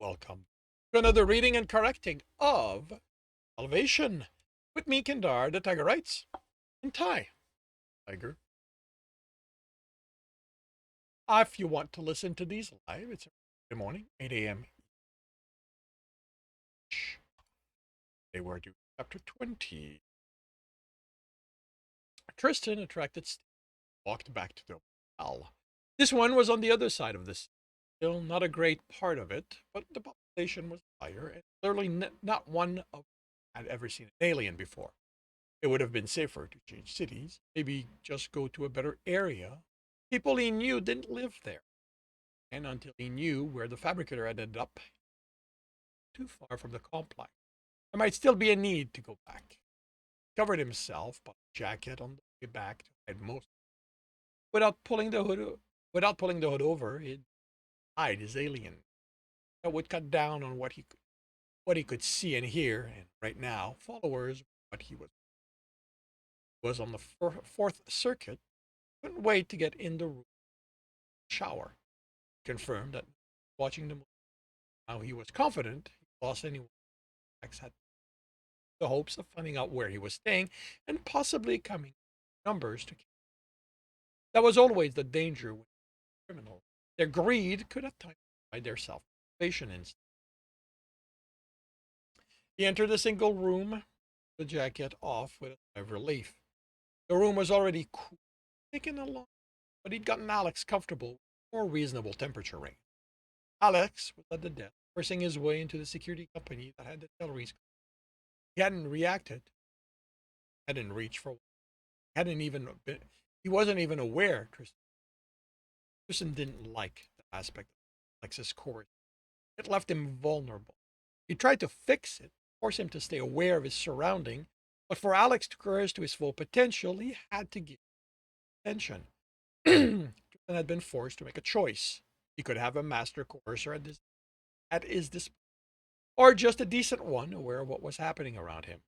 welcome to another reading and correcting of Salvation with me, Kendar, the Tiger Writes, and Ty, Tiger. If you want to listen to these live, it's Friday morning, 8 a.m. They were due chapter 20. Tristan, attracted, walked back to the hotel. This one was on the other side of this. Still not a great part of it, but the population was higher, and clearly not one of had ever seen an alien before. It would have been safer to change cities, maybe just go to a better area. People he knew didn't live there. And until he knew where the fabricator had ended up, too far from the complex, there might still be a need to go back. He covered himself by a jacket on the way back to hide most. Without pulling the hood over, he'd hide his alien. That would cut down on what he could see and hear. And right now, followers, what he was on the fourth circuit, couldn't wait to get in the room, shower. Confirmed that watching the movie, now he was confident he lost anyone. Max had the hopes of finding out where he was staying and possibly coming numbers to kill. That was always the danger with criminals. Their greed could at times hide their self-preservation instinct. He entered a single room, the jacket off with a sigh of relief. The room was already cool, taken a long, but he'd gotten Alex comfortable with a more reasonable temperature range. Alex was at the desk, forcing his way into the security company that had the salaries. He hadn't reacted, hadn't reached for, hadn't even been, he wasn't even aware Tristan didn't like the aspect of Alex's course. It left him vulnerable. He tried to fix it, force him to stay aware of his surrounding, but for Alex to course to his full potential, he had to give attention. Tristan had been forced to make a choice. He could have a master courser at his disposal, or just a decent one aware of what was happening around him.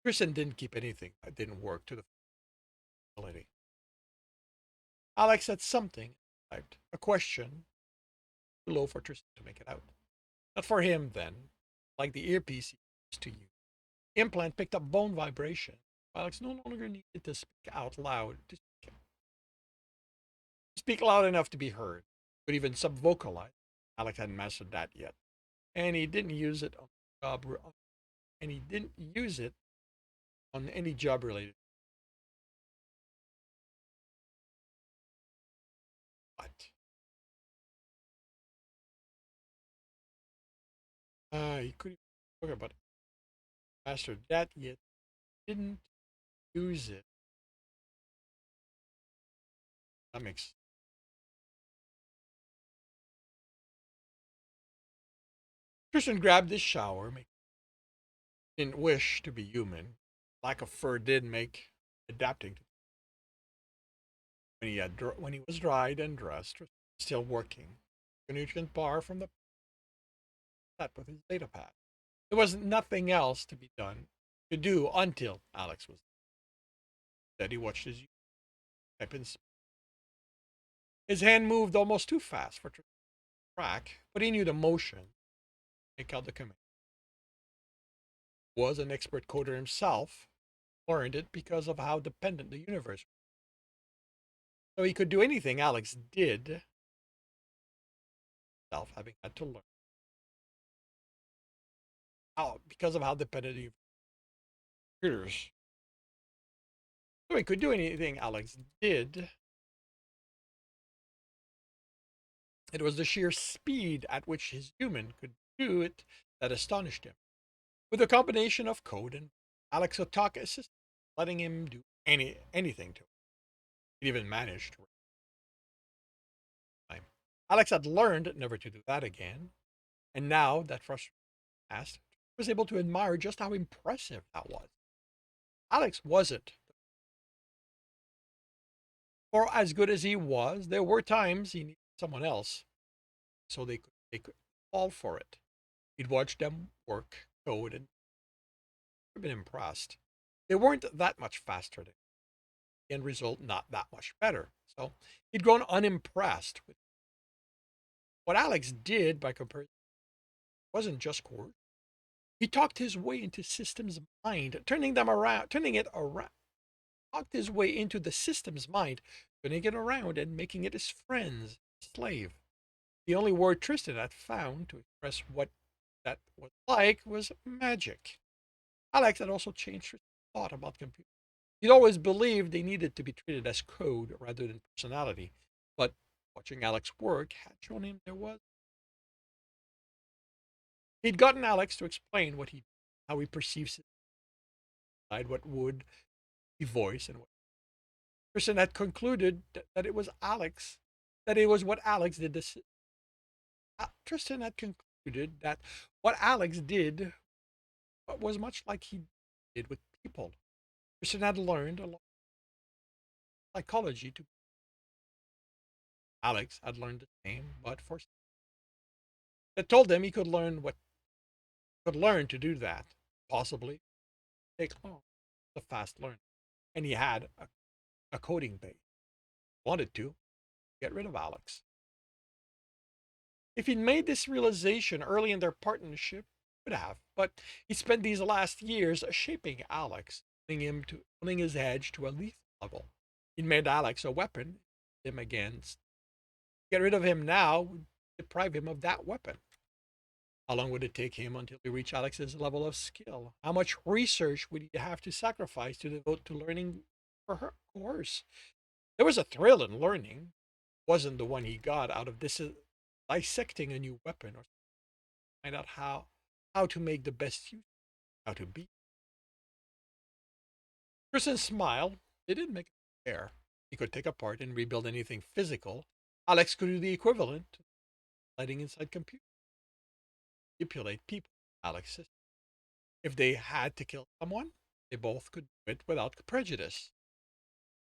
Tristan didn't keep anything that didn't work to the ability. Alex said something, typed a question, too low for Tristan to make it out. Not for him, then, like the earpiece he used to use. The implant picked up bone vibration. Alex no longer needed to speak out loud to speak loud enough to be heard, but even sub-vocalize. Alex hadn't mastered that yet, and he didn't use it on job, and he didn't use it on any job related. But he couldn't talk about it. Mastered that yet. Didn't use it. That makes Tristan grabbed his shower. Didn't wish to be human. Lack of fur did make adapting to when he was dried and dressed, still working. A nutrient bar from the set with his data pad. There was nothing else to be done to do until Alex was dead. He watched his type in. His hand moved almost too fast for track, but he knew the motion. Make out the command. Was an expert coder himself. Learned it because of how dependent the universe was. So he could do anything Alex did, himself having had to learn. Because of how dependent the computers. So he could do anything Alex did. It was the sheer speed at which his human could do it that astonished him. With a combination of code and Alex would talk assistant, letting him do anything to him. He even managed to. Alex had learned never to do that again, and now that frustration passed, he was able to admire just how impressive that was. Alex wasn't. For as good as he was, there were times he needed someone else, so they could fall for it. He'd watch them work, code, and been impressed. They weren't that much faster. The end result, not that much better. So he'd grown unimpressed with what Alex did by comparison. wasn't just coercion. He talked his way into system's mind, turning them around, turning it around, talked his way into the system's mind, turning it around and making it his friend's slave. The only word Tristan had found to express what that was like was magic. Alex had also changed his thought about computers. He'd always believed they needed to be treated as code rather than personality, but watching Alex work had shown him there was. He'd gotten Alex to explain how he perceives it, what would he voice, and what Tristan had concluded that it was Alex, that it was what Alex did. Tristan had concluded that what Alex did was much like he did with people. Tristan had learned a lot of psychology to. Alex had learned the same, but for that told him he could learn to do that. Possibly take long. The fast learner, and he had a coding base. Wanted to get rid of Alex. If he'd made this realization early in their partnership, he would have. But he spent these last years shaping Alex, pulling his edge to a lethal level. He'd made Alex a weapon. Him against. Get rid of him now would deprive him of that weapon. How long would it take him until he reached Alex's level of skill? How much research would he have to sacrifice to devote to learning for her course? There was a thrill in learning. It wasn't the one he got out of this dissecting a new weapon or find out how to make the best use, how to be. Tristan's smile, it didn't make it fair. He could take apart and rebuild anything physical. Alex could do the equivalent, letting inside computers, manipulate people. Alex says if they had to kill someone, they both could do it without prejudice.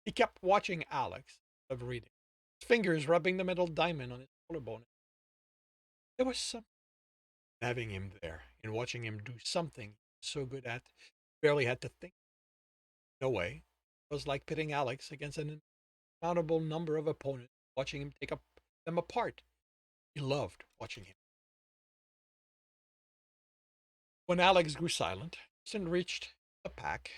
He kept watching Alex of reading, his fingers rubbing the metal diamond on his collarbone. There was something having him there and watching him do something so good at, barely had to think. No way. It was like pitting Alex against an uncountable number of opponents, watching him them apart. He loved watching him. When Alex grew silent, Tristan reached the pack,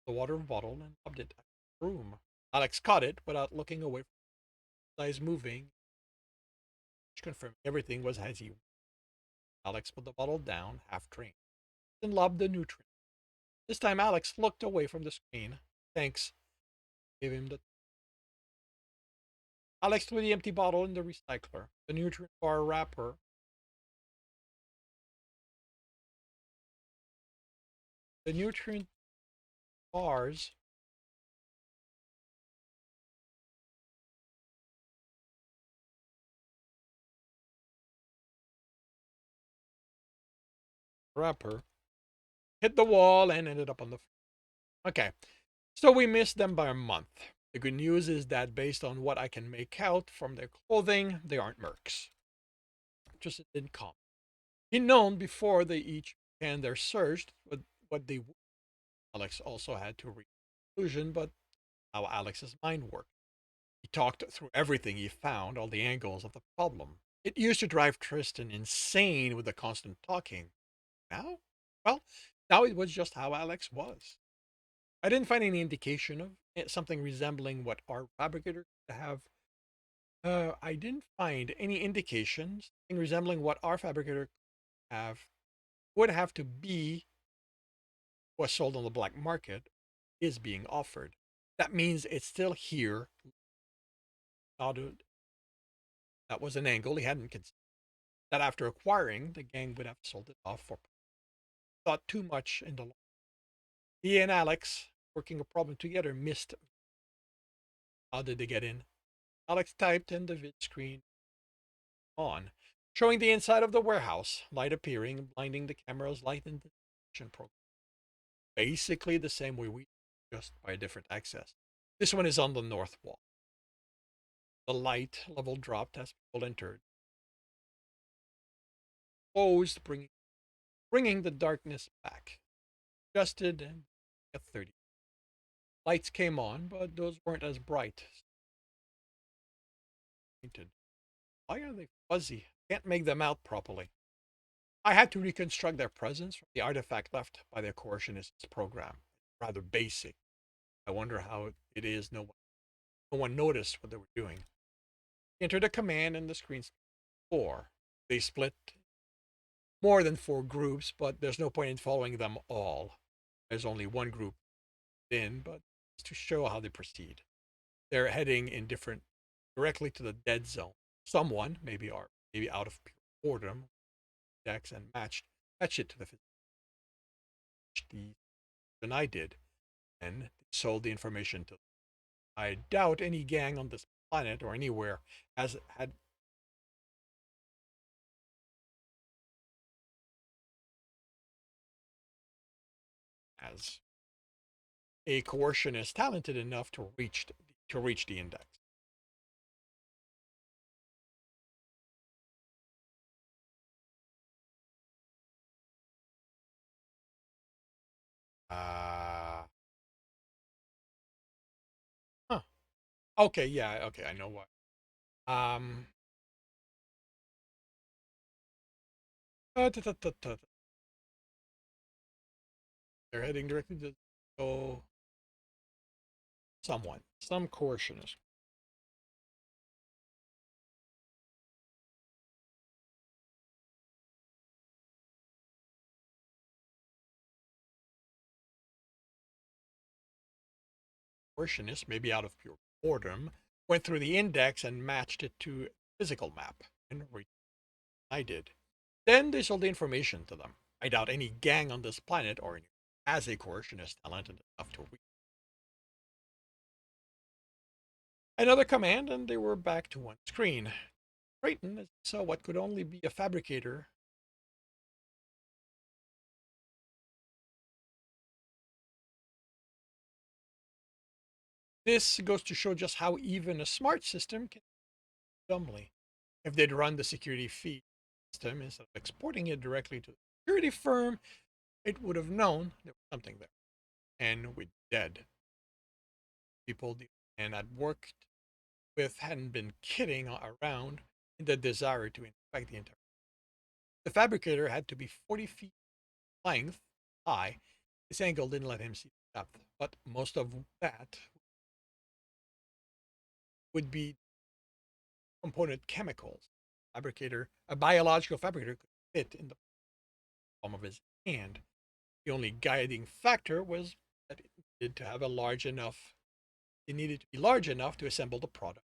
the water bottle, and lobbed it at the room. Alex caught it without looking away from his eyes moving, which confirmed everything was as he. Alex put the bottle down, half trained, and lobbed the nutrient. This time Alex looked away from the screen. Thanks. Gave him the. Alex threw the empty bottle in the recycler. The nutrient bar wrapper. The nutrient bars wrapper hit the wall and ended up on the floor. Okay, so we missed them by a month. The good news is that based on what I can make out from their clothing, they aren't mercs. Just it didn't come. He'd known before they each began their search what they would. Alex also had to reach a conclusion, but how Alex's mind worked. He talked through everything he found, all the angles of the problem. It used to drive Tristan insane with the constant talking. Now? Well, now it was just how Alex was. I didn't find any indication of something resembling what our fabricator could have. I didn't find any indications something resembling what our fabricator have would have to be was sold on the black market is being offered. That means it's still here. That was an angle he hadn't considered. That after acquiring, the gang would have sold it off for thought too much in the long. He and Alex, working a problem together, missed. How did they get in? Alex typed and the vid screen on, showing the inside of the warehouse, light appearing, blinding the camera's light and detection program. Basically the same way we just by a different access. This one is on the north wall. The light level dropped as people entered. Closed, bringing the darkness back. Adjusted and at 30. Lights came on, but those weren't as bright. Why are they fuzzy? Can't make them out properly. I had to reconstruct their presence from the artifact left by the coercionist's program. Rather basic. I wonder how it is no one noticed what they were doing. Entered a command and the screen split 4. They split more than 4 groups, but there's no point in following them all. There's only one group in, but it's to show how they proceed. They're heading in different directly to the dead zone. Someone, maybe out of pure boredom, decks and matched that shit to the than I did, and sold the information to them. I doubt any gang on this planet or anywhere has had as a coercionist talented enough to reach the index. Uh, huh. Okay, yeah, okay, I know what. Um, uh, they're heading directly to oh, some coercionist. Coercionist, maybe out of pure boredom, went through the index and matched it to a physical map. And I did. Then they sold the information to them. I doubt any gang on this planet or as a coercionist talented enough to read another command, and they were back to one screen. Creighton saw what could only be a fabricator. This goes to show just how even a smart system can dumbly. If they'd run the security feed system instead of exporting it directly to the security firm, it would have known there was something there. And we'd be dead. People and I'd worked with hadn't been kidding around in the desire to inspect the entire. The fabricator had to be 40 feet length high. This angle didn't let him see the depth, but most of that would be component chemicals. A biological fabricator could fit in the palm of his hand. The only guiding factor was that it needed to be large enough to assemble the product.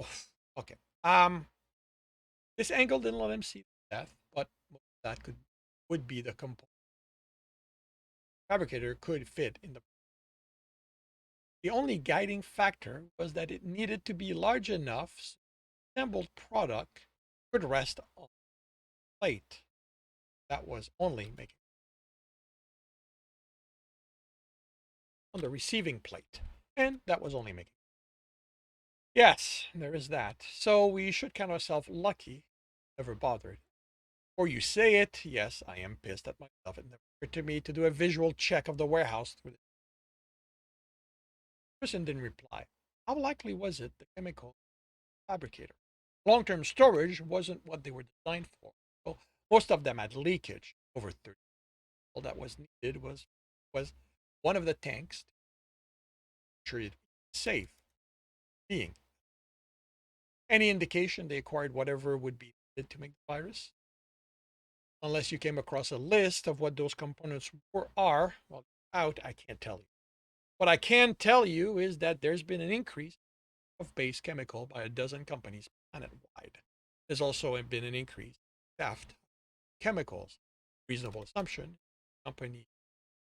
Oof. Okay. This angle didn't let him see death, but that would be the component fabricator could fit in the. The only guiding factor was that it needed to be large enough so the assembled product could rest on the plate. That was only making on the receiving plate, and that was only making. Yes, there is that. So we should count ourselves lucky, never bothered. Or you say it, yes, I am pissed at myself. It never occurred to me to do a visual check of the warehouse through the person didn't reply. How likely was it the chemical fabricator? Long-term storage wasn't what they were designed for. So most of them had leakage over 30. All that was needed was one of the tanks to ensure it safe being. Any indication they acquired whatever would be needed to make the virus? Unless you came across a list of what those components are, well, out, I can't tell you. What I can tell you is that there's been an increase of base chemical by a dozen companies planet-wide. There's also been an increase in theft of chemicals. Reasonable assumption, companies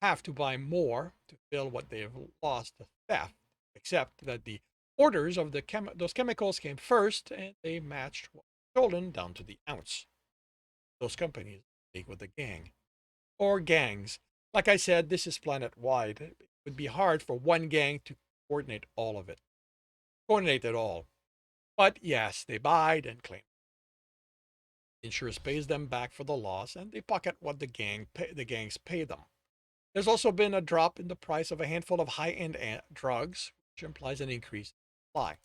have to buy more to fill what they have lost to theft, except that the orders of those chemicals came first and they matched what was stolen down to the ounce. Those companies speak with the gang or gangs. Like I said, this is planet wide. It would be hard for one gang to coordinate all of it, coordinate it all. But yes, they buy and claim. Insurance pays them back for the loss, and they pocket what the gangs pay them. There's also been a drop in the price of a handful of high-end drugs, which implies an increase in supply,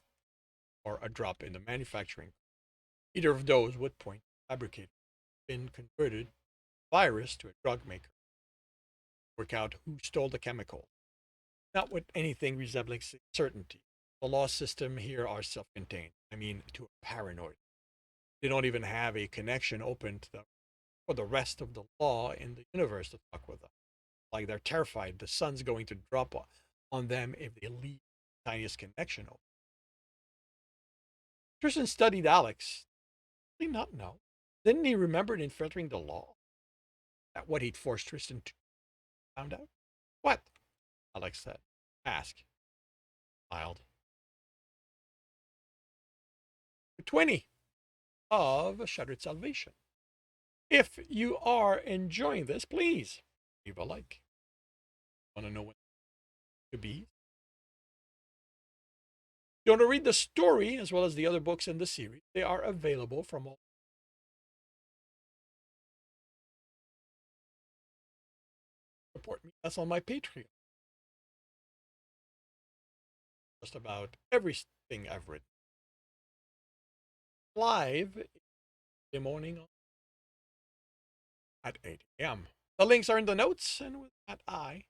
or a drop in the manufacturing. Either of those would point to fabricator. been converted virus to a drug maker. Work out who stole the chemical. Not with anything resembling certainty. The law system here are self-contained. I mean, to a paranoid. They don't even have a connection open to for the rest of the law in the universe to talk with them. Like they're terrified the sun's going to drop on them if they leave the tiniest connection open. Tristan studied Alex. Did he not know? Didn't he remember infiltrating the law? That what he'd forced Tristan to found out? What? Alex said. Ask. Smiled. 20 of Shattered Salvation. If you are enjoying this, please leave a like. Want to know when to be? You want to read the story as well as the other books in the series? They are available from all. Support me. That's on my Patreon. Just about everything I've written. Live in the morning at 8 a.m. The links are in the notes, and with that, I